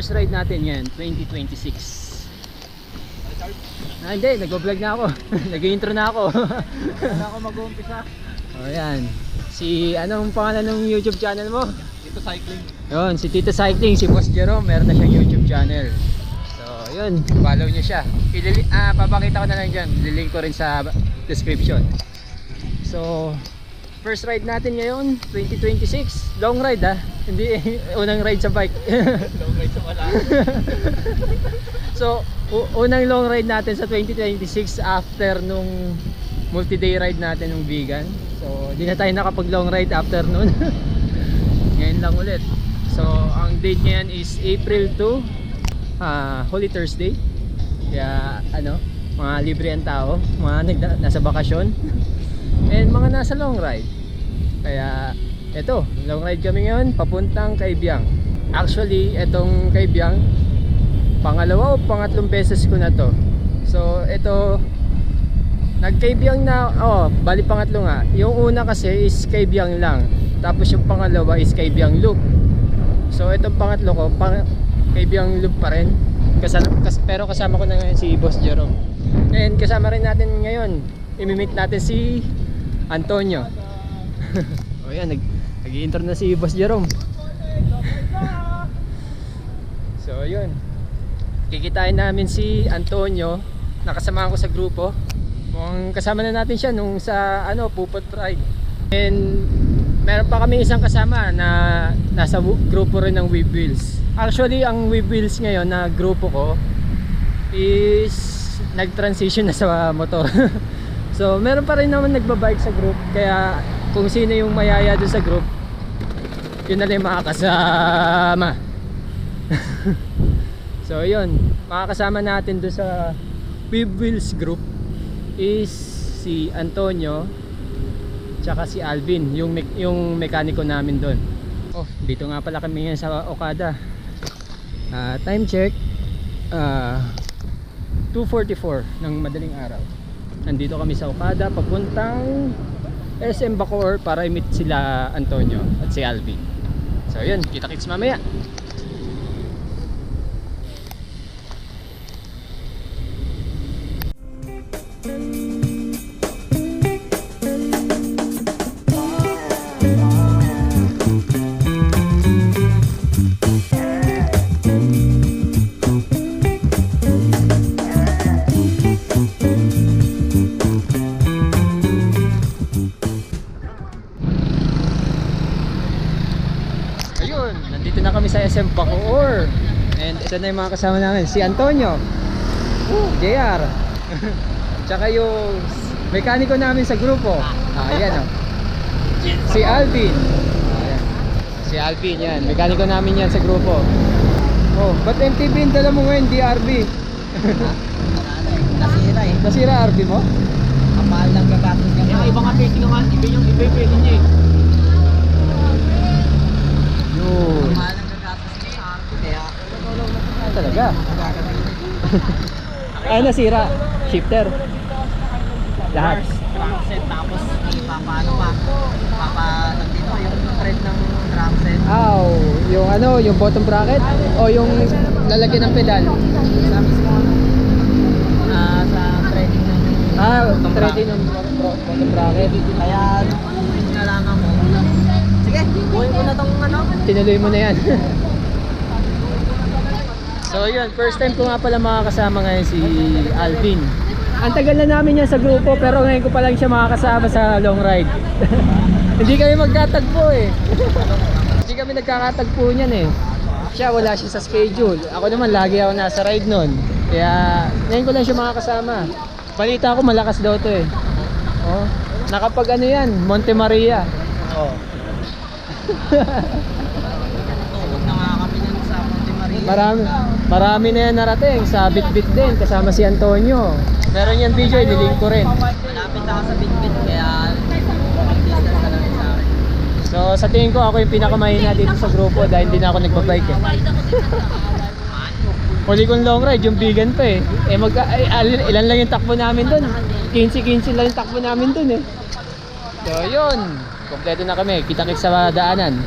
first ride natin yan, 2026. Hindi, nag-vlog na ako. Nag-intro na ako. Wala ako mag-uumpisa. O yan. Si, anong pangalan ng YouTube channel mo? Dito cycling. Yun, si Tito Cycling, si Boss Jerome, meron na siyang YouTube channel. So, yun, follow niyo siya. Papakita ko na lang dyan, lilink ko rin sa description. So, first ride natin ngayon, 2026. Long ride hindi unang ride sa bike. Long ride sa wala. So, unang long ride natin sa 2026 after nung multi-day ride natin ng vegan. So, di na tayo nakapag long ride after nun. Ngayon lang ulit. So, ang date ngayon is April 2, Holy Thursday. Kaya, mga libre ang tao, mga nasa bakasyon. And mga nasa long ride. Kaya, eto, long ride kami ngayon, papuntang Kaibiyang. Actually, etong Kaibiyang, pangalawa o pangatlong beses ko na to. So, ito, nagkaibiyang na, bali pangatlo nga. Yung una kasi is Kaibiyang lang. Tapos yung pangalawa is Kaibiyang Loop. So, itong pangatlo ko, Kaibiyang Loop pa rin. Pero kasama ko na ngayon si Boss Jerome. And kasama rin natin ngayon, imimit natin si Antonio. O yan, nag-i-intro na si Boss Jerome. So, yun. Kikitain namin si Antonio. Nakasama ko sa grupo. Mukhang kasama na natin siya nung sa Pupot Ride. And meron pa kami isang kasama na nasa grupo rin ng Weave Wheels. Actually, ang Weave Wheels ngayon na grupo ko is nag-transition na sa motor. So meron pa rin naman nagbabike sa group. Kaya kung sino yung mayaya doon sa group, yun na lang makakasama. So yun, makakasama natin doon sa Weave Wheels group is si Antonio tsaka si Alvin, yung mekaniko namin doon. Oh, dito nga pala kami ngayon sa Okada. Time check 2:44 ng madaling araw. Nandito kami sa Okada papuntang SM Bacoor para i-meet sila Antonio at si Alvin. So yun, kita-kits mamaya. Nandito na kami sa SM Bacoor. And ito na yung mga kasama namin, si Antonio, JR, tsaka yung mekaniko namin sa grupo. Ayan si Alvin. Ayan. Si Alvin yan, mekaniko namin yan sa grupo. Oh, ba't MTB yung dala mo ngayon, DRB? Nasira RB mo? Ang mahal ng gagastos niya. Yung iba nga pacing naman, iba yung pacing niya eh. Yun. Ang mahal ng gagastos niya sa RP, kaya Talaga? Ay, nasira. Shifter. Lahat. Drumset, tapos ipapaano pa. Nandito yung thread ng drumset. Yung bottom bracket? O yung lalagyan ng pedal? Sa mismo, sa threading ng Threading ng bottom bracket. Kaya, nung nalaman mo, sige, buhay mo na tong Tinuloy mo na yan. So yun, first time ko nga pala makakasama ngayon si Alvin. Ang tagal na namin yan sa grupo, pero ngayon ko pa lang siya makakasama sa long ride. Hindi kami magkatagpo eh. Hindi kami nagkakatagpo niyan eh. Wala siya sa schedule. Ako naman lagi ako nasa ride nun. Kaya ngayon ko lang siya makakasama. Balita ko malakas daw to eh. Oh, nakapag yan, Monte Maria. Oo. Tulog na nga kami dun sa Monte Maria. Marami na yan narating sa Bitbit din kasama si Antonio. Meron yan video, ililink ko rin. Malapit ako sa Bitbit, kaya mag-distance na lang sa akin. So sa tingin ko ako yung pinakamahina dito sa grupo dahil hindi na ako nagbabike eh. Huli kong long ride, yung vegan pa eh. Ilan lang yung takbo namin dun? 15-15 lang yung takbo namin dun eh. So yun, kompleto na kami, kita-kits sa daanan.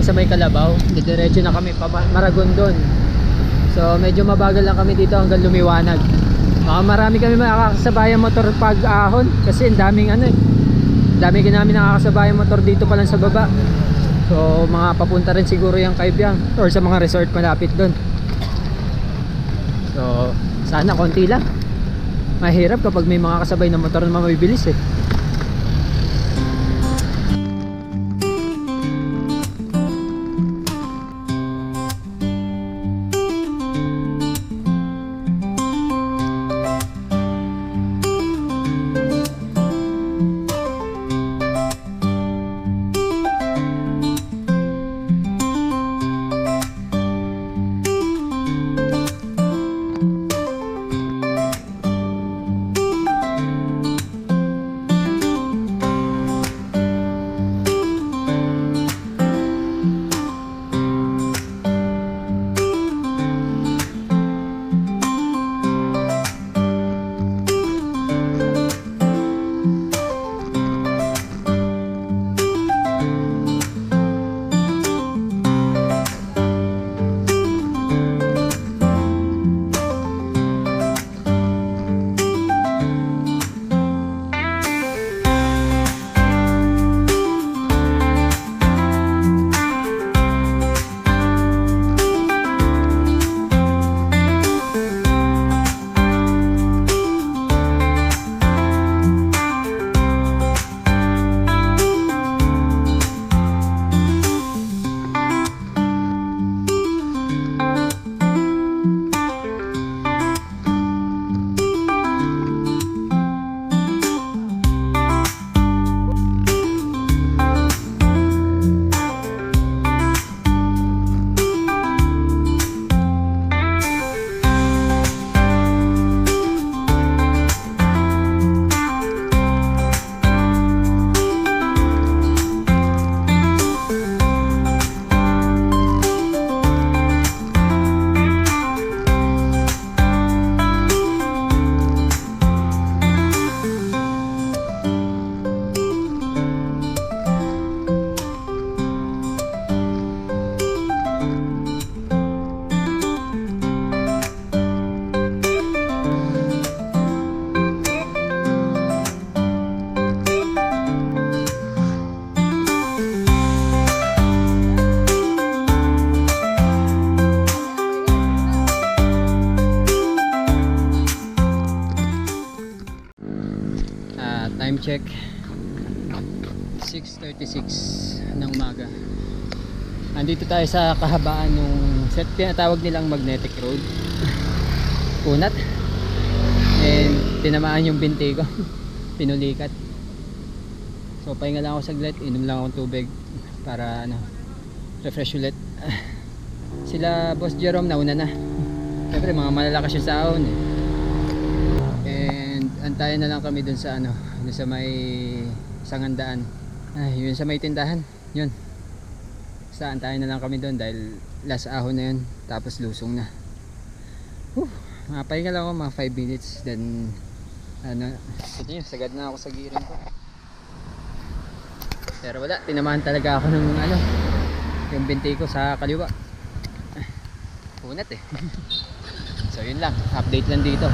sa may Kalabaw. Didiretso na kami pa Maragondon. So medyo mabagal lang kami dito hanggang lumiwanag. Marami kami makakasabayang motor pag ahon kasi ang daming dami namin nakakasabayang motor dito pa lang sa baba. So mga papunta rin siguro yung Kaibiyang or sa mga resort malapit doon. So sana konti lang. Mahirap kapag may mga kasabay na motor na mabibilis eh. Time check 6:36 ng umaga. Andito tayo sa kahabaan ng set tinatawag nilang Magnetic Road. Kunat. And tinamaan yung binti ko. Pinulikat. So pahinga lang ako saglit, inom lang akong tubig para refresh ulit. Sila Boss Jerome nauna na. Siyempre mga malalakas yung sahon eh. And antayin na lang kami dun sa dun sa may Sangandaan. Ay, yun sa may tindahan. Yun. Saan tayo na lang kami doon dahil last ahon na yun. Tapos lusong na. Mapahinga lang ako mga 5 minutes. Then ito nyo, sagad na ako sa gearing ko. Pero wala, tinamaan talaga ako ng yung binti ko sa kaliwa. Punat eh. So yun lang, update lang dito.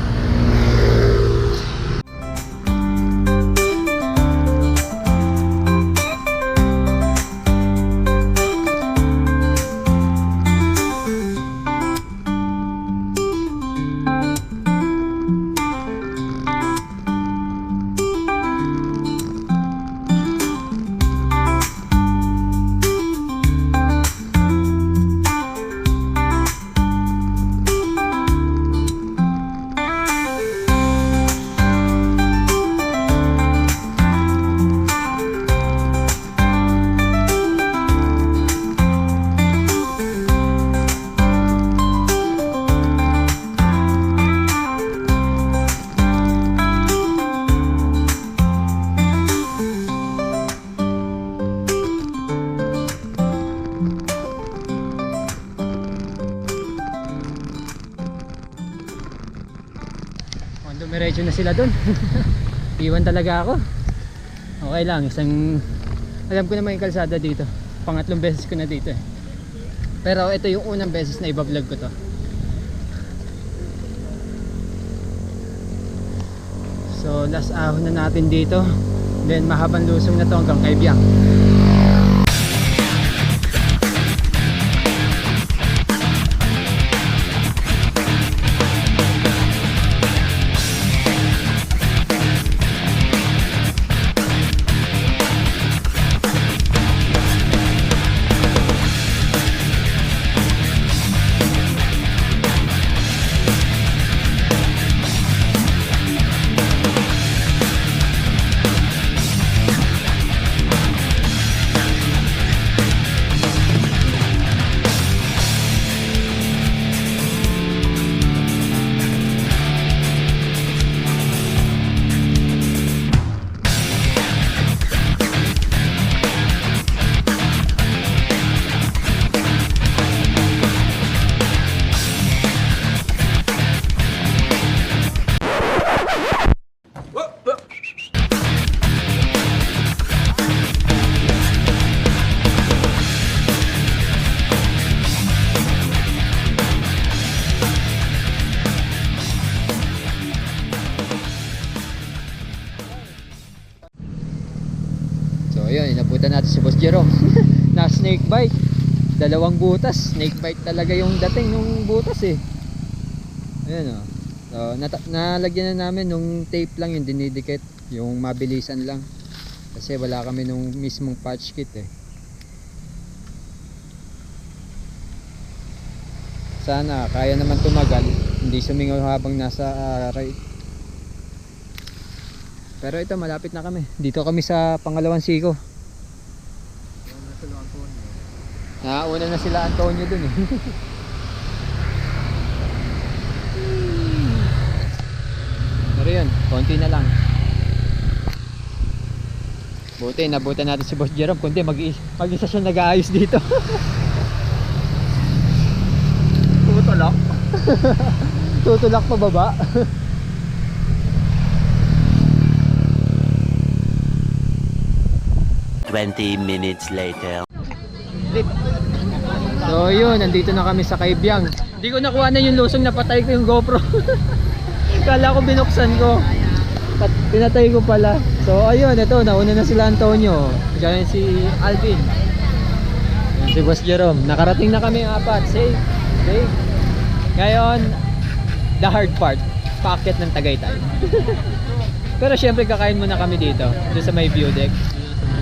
Dumiretso na sila doon. Iwan talaga ako. Okay lang, alam ko naman yung kalsada dito. pangatlong beses ko na dito eh. Pero ito yung unang beses na iba-vlog ko to. So last ahon na natin dito. Then mahabang lusong na to hanggang kay Biang. So ayun, inabutan natin si Boss Jerome. Na snake bite. Dalawang butas. Snake bite talaga yung dating nung butas eh. Ayun o. So nalagyan na namin nung tape lang yung dinidikit. Yung mabilisan lang. Kasi wala kami nung mismong patch kit eh. Sana kaya naman tumagal. Hindi sumingaw habang nasa ride. Pero ito malapit na kami. Dito kami sa pangalawang siko. Una na sila Antonio dun eh. Pero yun, konti na lang. Buti, nabutan natin si Boss Jerome. Kundi mag-isa siya nag-aayos dito. Tutulak. Tutulak pa baba. Minutes later. So yun, nandito na kami sa Kaibyang. Hindi ko nakuha na yung lusong, napatay ko yung GoPro. Kala ko binuksan ko. Pinatay ko pala. So ayun, ito, nauna na sila Antonio. Diyan si Alvin. Yan si Boss Jerome. Nakarating na kami apat. Safe. Ngayon, the hard part. Paakyat ng Tagaytay. Pero syempre kakain muna kami dito. Doon sa may view deck.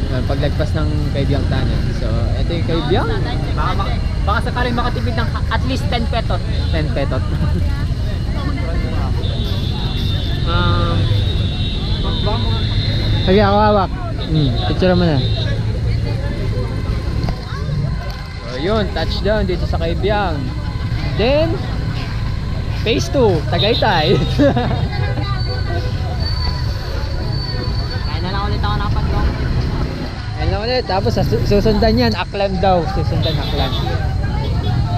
Paglagpas ng Kaibyang Tunnel. So, ito yung Kaibyang. Baka sakaling makatipid ng at least 10 petot. 10 petot. Sige, ako hawak. Picture mo na. So, yun. Touchdown dito sa Kaibyang. Then, phase 2, Tagaytay. Kaya na lang ulit ako nakapag-long. Ayun na ulit. Tapos susundan yan. Aklan daw. Susundan Aklan.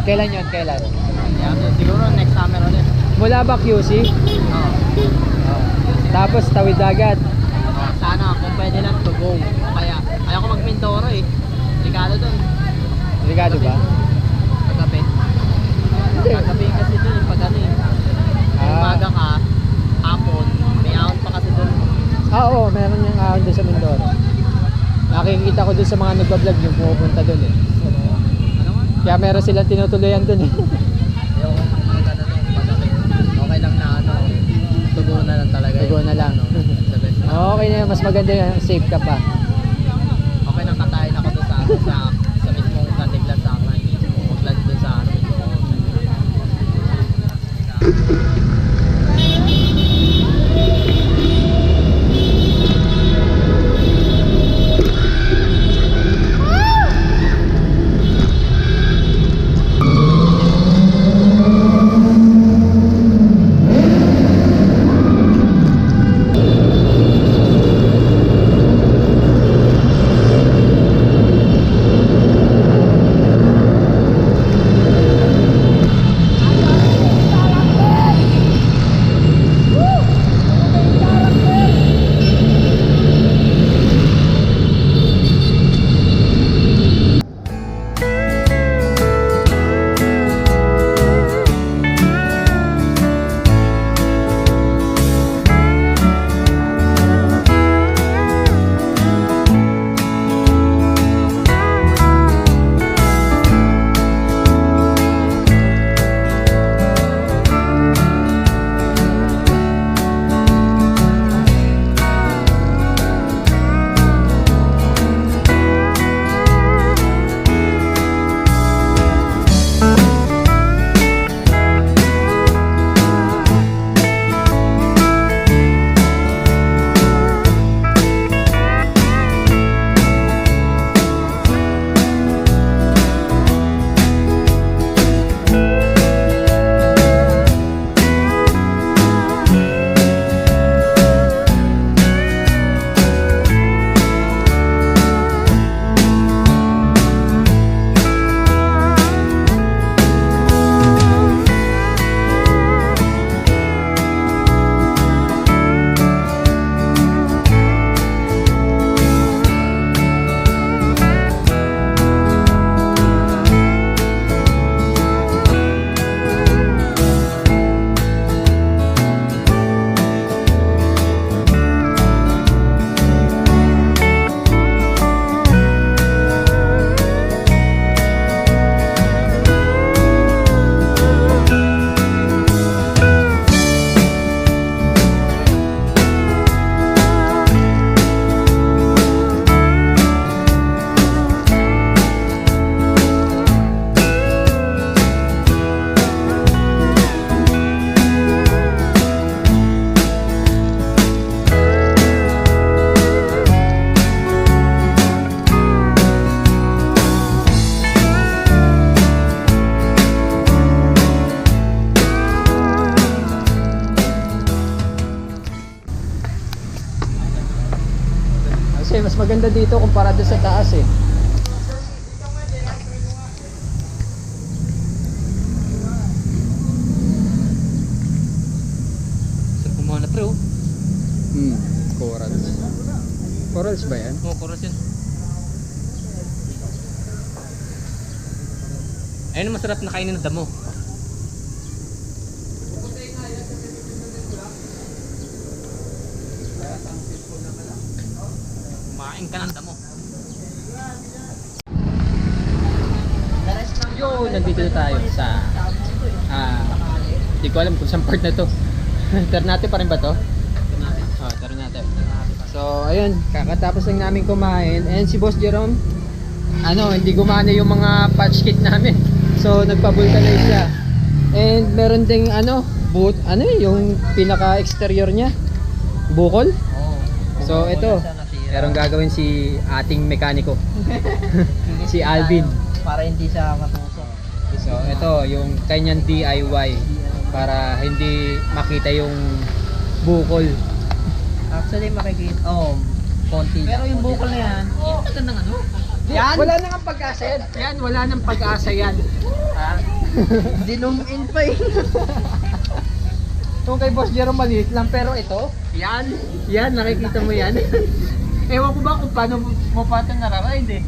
Kailan yun? Kailan? Siguro next summer ulit. Mula ba QC? Oo. Tapos tawid dagat. Sana kung pwede lang to go. Kaya ayaw ko mag-Mindoro eh. Delikado dun. Delikado ba? Paggabi. Hindi. Paggabi kasi dun yung pag ano eh. Umaga ka, hapon, may ahon pa kasi dun. Oo, meron yung ahon doon sa Mindoro. Nakikita ko doon sa mga nagbablog yung pumupunta doon eh. Ano nga? Kaya meron silang tinutuloyan doon eh. Ayaw ko mag-ano dun, paggabi. Okay lang na ano, tugo na lang talaga. Tugo na lang. The best na. Okay na yun, mas maganda yun, safe ka pa. Okay lang katayin ako doon sa mismong katiglan sa akin mismo. Huwag lang doon sa ano mismo. maganda dito kumpara doon sa taas eh. Sir, kumuha na pre oh. Corals. Corals ba yan? Oo, kuras yan. Ayun ang masarap na kainin ng damo. Kumain ka ng damo. Yo, nandito na tayo sa di ko alam kung saan part na to. Ternate pa rin ba to? Oh, Ternate. So, ayun, kakatapos lang namin kumain and si Boss Jerome hindi gumana yung mga patch kit namin. So, nagpa-vulcanize siya. And meron ding yung pinaka-exterior niya. Bukol. So, ito. Merong gagawin si ating mekaniko. Si Alvin. Para hindi siya matusok. So, ito yung kanyang DIY para hindi makita yung bukol. Actually makikita, konti. Pero yung bukol na yan, magandang ano? Yan! Wala nang ang pag-asa yan. Yan, wala nang pag-asa yan. Ha? Dinumin pa eh. Kung kay Boss Jerome maliit lang, pero ito, yan, nakikita mo yan. Ewan ko ba kung paano mo pa ito nararide eh.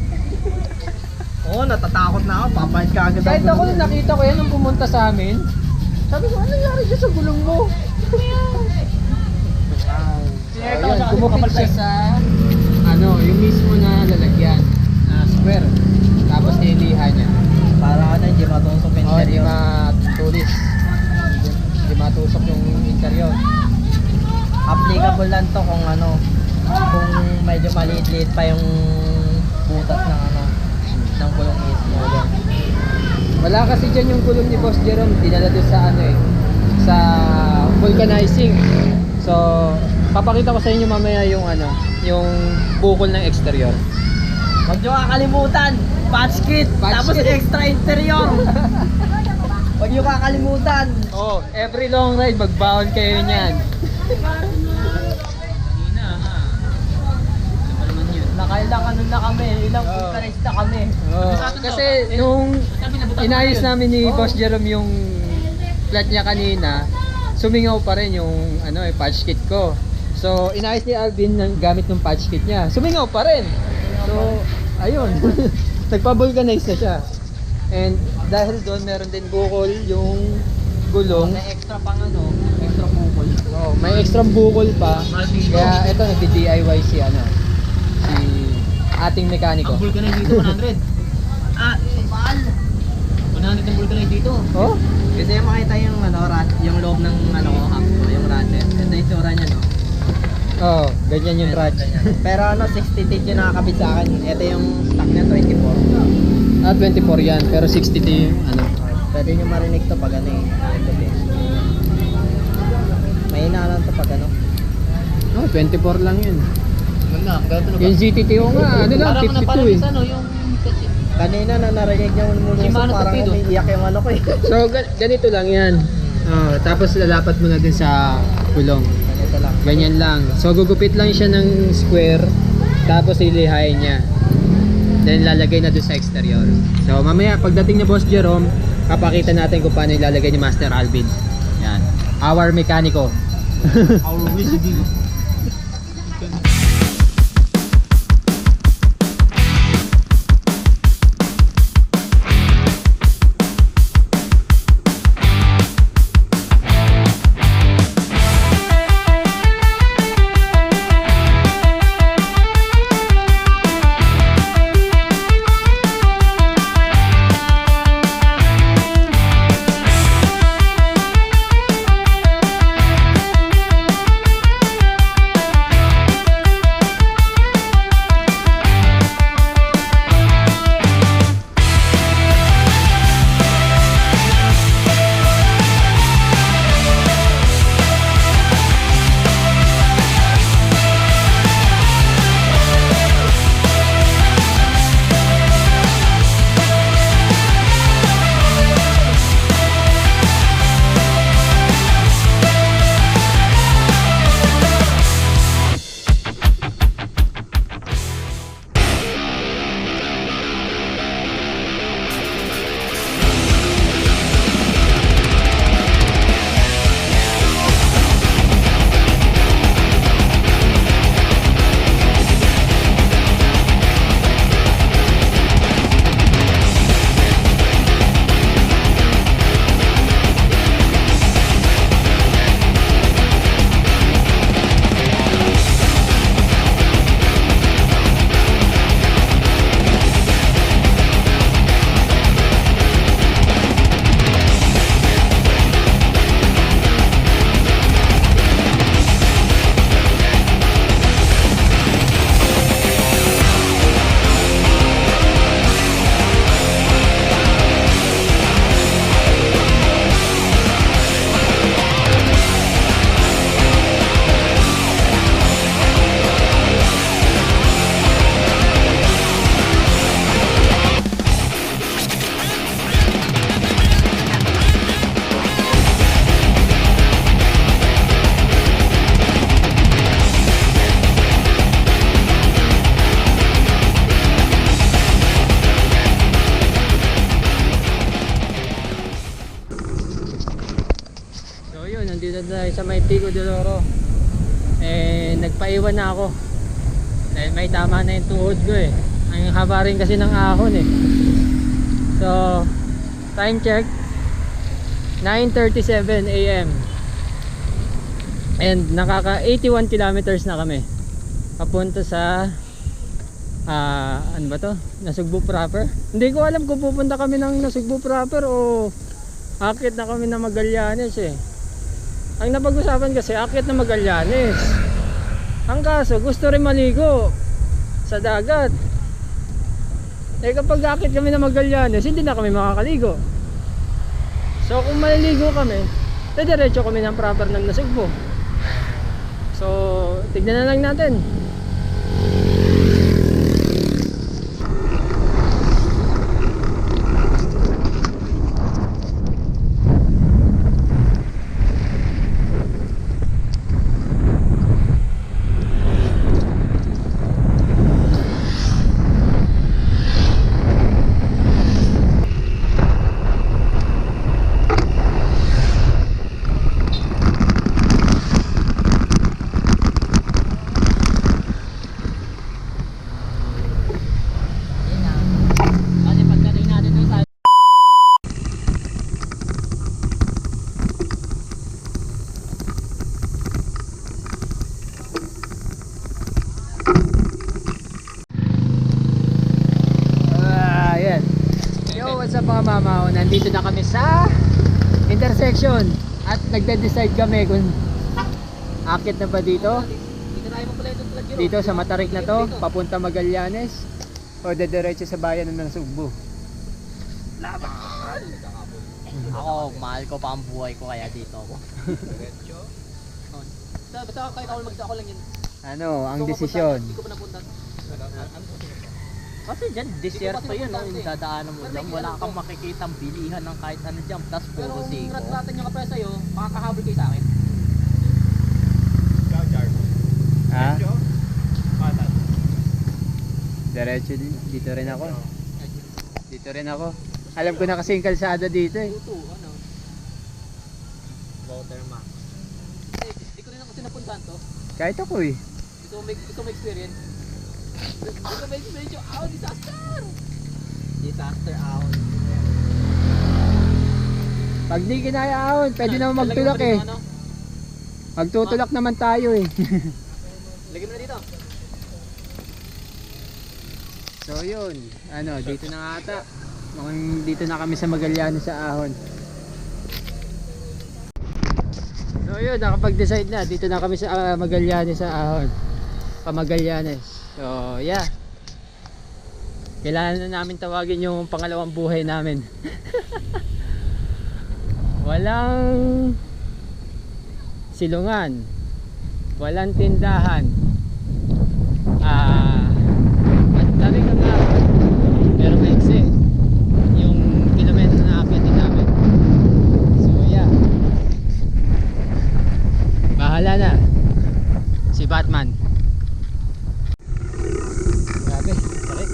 Oo, natatakot na ako. Papahit ka agad. Kahit ako nung nakita ko yan nung pumunta sa amin, sabi ko, ano nangyari dyan sa gulong mo? Ayun, kumupit siya sa yung mismo na lalagyan na square. Tapos niliha niya. Para hindi matusok yung Hindi interior. matulis. Hindi matusok yung interior. Applicable lang to kung kung medyo maliit-liit pa yung butas ng gulong mismo. Wala kasi dyan yung gulong ni Boss Jerome. Dinala doon sa sa vulcanizing. So, papakita ko sa inyo mamaya yung yung bukol ng exterior. Huwag nyo kakalimutan, patch kit, Patch tapos kit. extra interior. Huwag nyo kakalimutan. Oh, every long ride magbaon kayo niyan. Nakailang na kami, ilang Oo. vulcanized na kami. Kasi nung inayos namin ni Boss Jerome yung flat niya kanina, sumingaw pa rin yung patch kit ko. So, inayos ni Alvin gamit ng patch kit niya. Sumingaw pa rin. So, ayun. Nagpa-vulcanize na siya. And dahil doon meron din bukol yung gulong. May extra pang extra bukol. Oh, may extra bukol pa. Kaya ito nagdi-DIY si ating mekaniko. Ang vulcanize dito 100. Mahal. 100 ang vulcanize dito. Oh? Kasi makita yung yung loob ng yung ratchet. Ito yung tsura niya, no? Oh, ganyan yung ratchet. Pero 60 teeth yung nakakabit sa akin. Ito yung stock niya 24. 24 yan, pero 60 yung Pwede nyo marinig to pag mahina lang to pag Oh, 24 lang yun. Ganda, Yung GTTO nga, lang, 52 eh. Yung kanina na narinig niya muna Shimano parang Torpedo. umiiyak yung ko eh. So, ganito lang yan. Oh, tapos lalapat mo na din sa gulong. Ganito lang. Ganyan lang. So, gugupit lang siya ng square, tapos ilihain niya. Then, lalagay na doon sa exterior. So, mamaya, pagdating ni Boss Jerome, papakita natin kung paano ilalagay ni Master Alvin. Yan. Our mekaniko. Our wish yun, nandito na tayo sa may Pico de Oro. Eh, nagpaiwan na ako. Dahil may tama na yung tuhod ko eh. Ang haba rin kasi ng ahon eh. So, time check 9:37 AM. And nakaka 81 kilometers na kami. Papunta sa ano ba to? Nasugbu proper? Hindi ko alam kung pupunta kami ng Nasugbu proper o akit na kami na Magallanes eh. Ang napag-usapan kasi akit na Magallanes. Ang kaso gusto rin maligo sa dagat. Eh kapag akit kami na Magallanes, hindi na kami makakaligo. So kung maliligo kami, diretso kami ng proper ng Nasugbu. So tignan na lang natin. Kasi pagdating natin dun sa Ayan. Yo, what's up mga mamaw? Nandito na kami sa intersection at nagde-decide kami kung akit na ba dito. Dito sa Matarik na to, papunta Magallanes o dediretso sa bayan ng Nasugbu. ako, mahal ko pa ang buhay ko kaya dito ako. Basta kahit ako lang yun. Ano, ang desisyon? Hindi ko pa napunta. Kasi dyan, desierto yun, no? Yung dadaanan mo dyan, wala kang makikitang bilihan ng kahit ano dyan, plus puro siko. Pero kung natin yung kapre sa'yo, makakahabol kayo sa akin. Ha? Diretso dito rin ako. Dito rin ako. Alam ko na kasi yung kalsada dito eh. Tuto, ano? Watermark. Hindi ko rin ako sinapuntahan to. Kahit ako eh. Gusto mo experience? Gusto mo experience yung ahon, disaster! Disaster ahon. Pag di kinaya ahon, pwede naman magtulak eh. Magtutulak naman tayo eh. Lagyan mo na dito. So yun, ano, dito na ata. Mukhang dito na kami sa Magallanes sa ahon. So yun, nakapag-decide na. Dito na kami sa Magallanes sa ahon. Pamagallanes. So yeah. Kailangan na namin tawagin yung pangalawang buhay namin. Walang silungan. Walang tindahan. At dami kang nakakot. Pero maiksi yung kilometro na akyatin namin. So yeah. Bahala na si Batman. Grabe, sakit.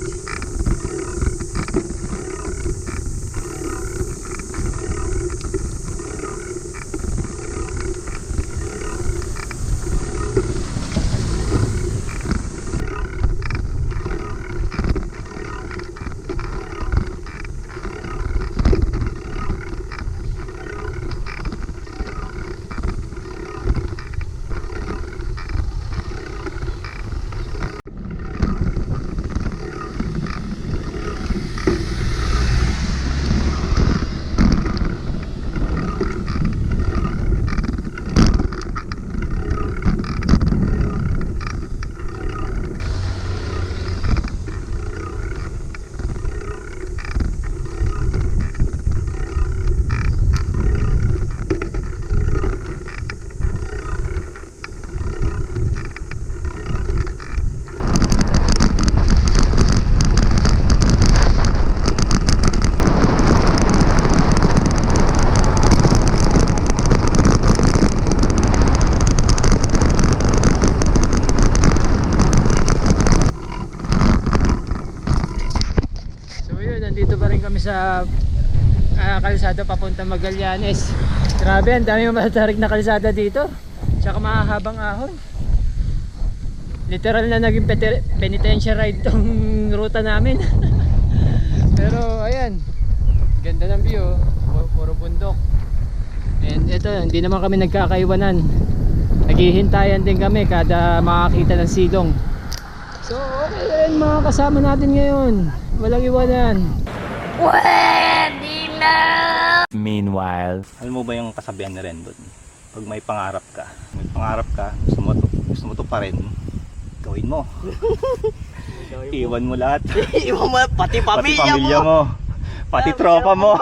Nandito pa rin kami sa kalsada papunta Magallanes. Grabe, ang dami matarik na kalsada dito. Tsaka mahahabang ahon. Literal na naging penitentiary ride tong ruta namin. Pero ayan, ganda ng view, puro bundok. And ito, hindi naman kami nagkakaiwanan. Naghihintayan din kami kada makakita ng silong. So okay rin mga kasama natin ngayon. Walang iwanan. Meanwhile, Alam mo ba yung kasabihan ni Rendon? Pag may pangarap ka, gusto mo to pa rin, gawin mo. Iwan mo lahat. Iwan mo pati Pati pamilya mo. Pati tropa mo.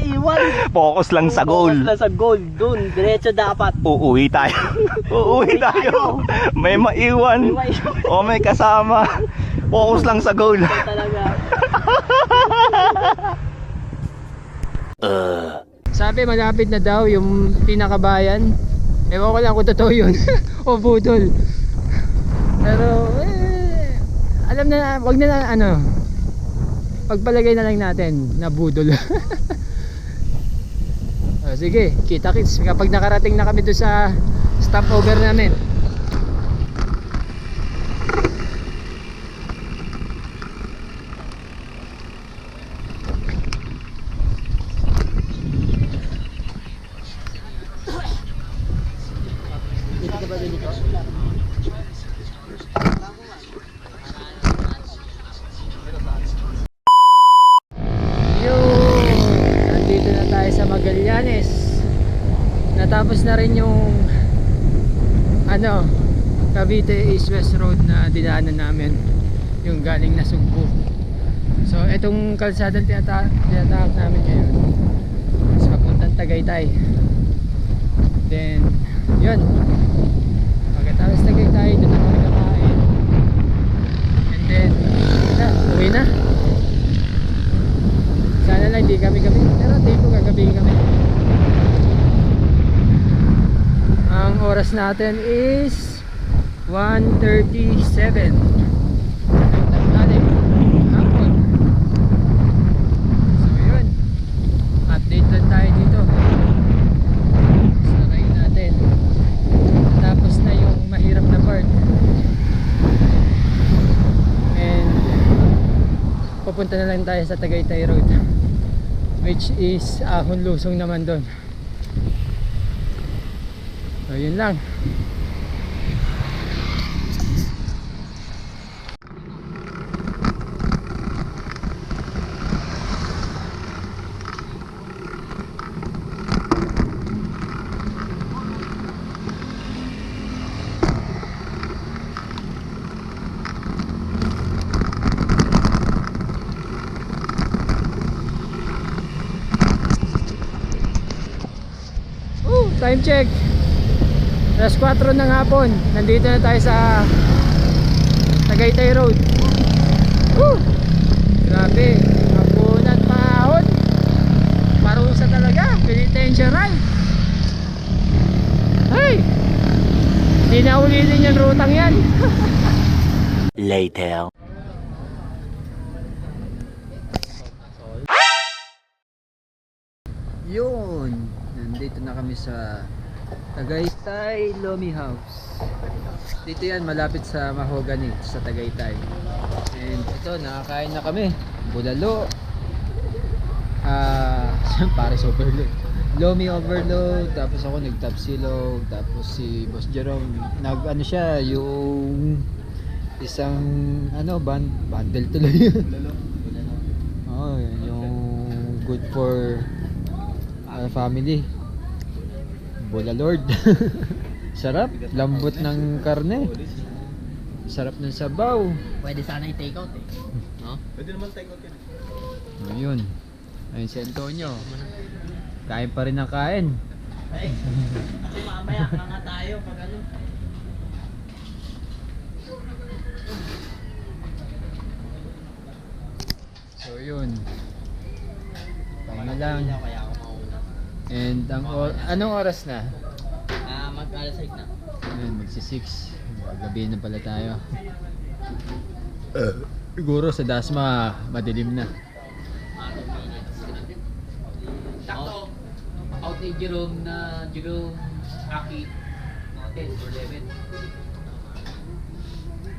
Iwan. Focus lang sa goal. Focus lang sa goal. Dun, diretso dapat. Uuwi tayo. Uuwi tayo. May maiwan. O may kasama. Focus lang sa goal. Talaga. Sabi malapit na daw yung pinakabayan. Ewan ko lang kung totoo yun o budol. Pero alam na, wag na lang ano, pagpalagay na lang natin na budol. Sige, kita kits kapag nakarating na kami doon sa stopover namin. Dito ka ba dito? Nandito na tayo sa Magallanes. Natapos na rin yung ano, Cavite East West Road na dinaanan namin, yung galing na Sugbo. So etong kalsadang tinatahak namin ngayon is papuntang Tagaytay. Then yun, pagkatapos Tagaytay doon na kami kakain. And then uwi na. Sana lang hindi kami pero di ko gagabi kami. Ang oras natin is 1:37 ng tanghali, hapon. So yun, update lang tayo dito. Sakay natin. Tapos na yung mahirap na part. And pupunta na lang tayo sa Tagaytay Road, which is Ahon Lusong naman doon. So yun lang. Time check, alas 4 ng hapon. Nandito na tayo sa Tagaytay Road. Grabe, hapunan pahon. Parusa talaga, penitentiary. Hey, hindi na ulitin yung rutang yan. later. Yun, nandito na kami sa Tagaytay Lomi House. Dito yan, malapit sa Mahogany, sa Tagaytay. And ito, nakakain na kami. Bulalo, Paris overload, Lomi overload. Tapos ako nagtapsilog. Tapos si Boss Jerome nag siya, yung isang bundle tuloy. Oh, yung good for our family. Bola Lord. Sarap, lambot ng karne. Sarap ng sabaw. Pwede sana i-take out eh. No? Pwede naman take out yun. Ayun. Ayun si Antonio. Kain pa rin ng kain. Ay, kasi mamaya nga tayo pag ano. So yun. Paano lang. Kaya ako mauna. And anong oras na? Mag-alasay na. Ayun, magsi-6. Gabi na pala tayo. Siguro sa Dasma madilim na. ni Jerome na Jerome Aki mga 10 or 11.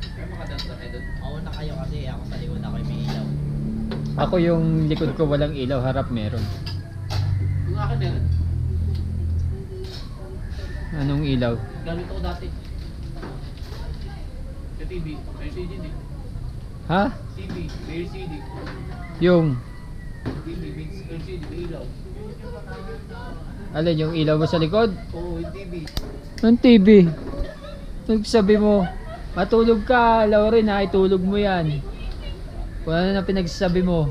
Kaya makadanta tayo doon. Ako na kayo kasi ako sa likod ako may ilaw. Ako yung likod ko walang ilaw, harap meron. Yung akin meron. Anong ilaw? Gamit ako dati. Sa TV, may CD din. Ha? TV, may CD. Yung TV, may CD, may ilaw. alin yung ilaw mo sa likod? Oo, yung TV. Ang TV. Nagsabi mo, matulog ka, Lauren ha, itulog mo yan. Kung ano na pinagsasabi mo.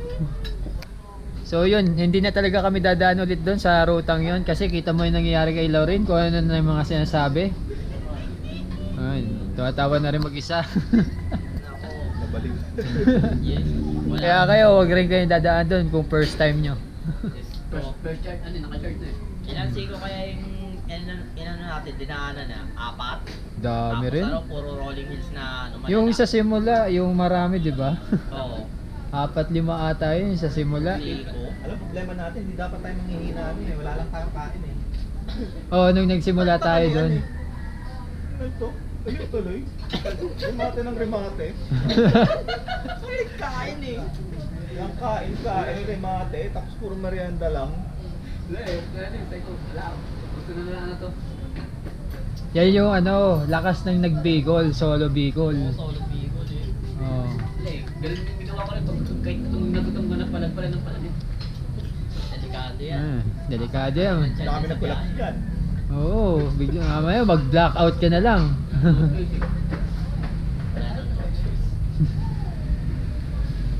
So yun, hindi na talaga kami dadaan ulit doon sa rutang yun kasi kita mo yung nangyayari kay Lauren, kung ano na yung mga sinasabi. Ayun, tuwatawa na rin mag-isa. Nabaliw. Yes. Wala. Kaya kayo, huwag rin kayo dadaan doon kung first time nyo. Per chart, ano, naka-chart na eh. Ilan siguro kaya yung inano natin, dinaanan na? 4? Dami rin. Tapos ano, puro rolling hills na ano, Yung malala. sa simula, yung marami, di ba? Oo. 4-5 ata yun sa simula. Liko. Alam, problema natin, hindi dapat tayo manghihina eh. Wala lang tayong kain eh. Oo, nung nagsimula tayo doon. Ito? Ayun tuloy. Remate ng remate. Kain eh. Yung kain, remate, tapos puro merienda lang. Wala eh, wala na eh, wala. Gusto na lang na to. Yan yung ano, lakas ng nagbigol, solo bigol. Oo, solo bigol eh. Oo. Wala eh, ganun yung ginawa ko rin. Kahit itong nagutom ko na pala ng pala din. Delikado yan. Ah, delikado yan. Dami na kulak dyan. Oo, bigla mamaya mag-blackout ka na lang. Wala nang choice.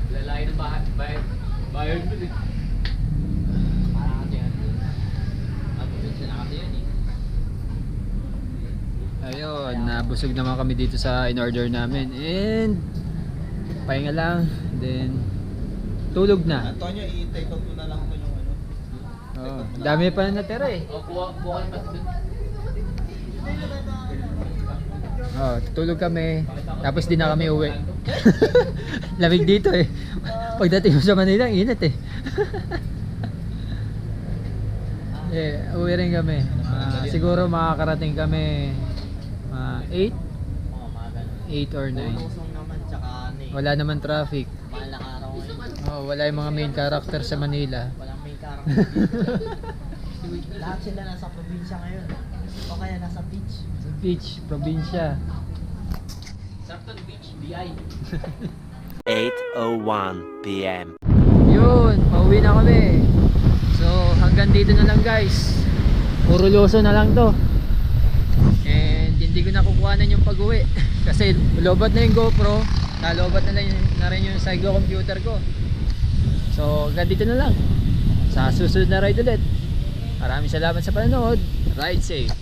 Lalayo ng bayad mo eh. Parang kasi ano. Mag-province na kasi yun eh. Ayun, nabusog naman kami dito sa in-order namin. And pahinga lang, then tulog na. Antonio, i-take out mo na lang ito yung ano. Oo, dami pa na natira eh. O, kuha ka ng pati dun. Oh, tulog kami. Tapos di na kami uwi. Lamig dito eh. Pagdating mo sa Manila, init eh. Uwi rin kami. Siguro makakarating kami 8 Oo, mga ganun. 8 or 9. Lusong naman, tsaka ano eh. Wala naman traffic. Mahal na araw ngayon. Oh, wala yung mga main character sa Manila. Walang main character dito. Lahat sila nasa probinsya ngayon. O kaya nasa beach. Sa beach, probinsya. Sarton Beach, BI. 8:01 p.m. Yun, pauwi na kami. So, hanggang dito na lang guys. Puro loso na lang to. And hindi ko na kukuhanan yung pag-uwi. Kasi lobat na yung GoPro. Nalobat na rin yung Saigo computer ko. So, hanggang dito na lang. Sa susunod na ride ulit. Maraming salamat sa panonood. Ride safe.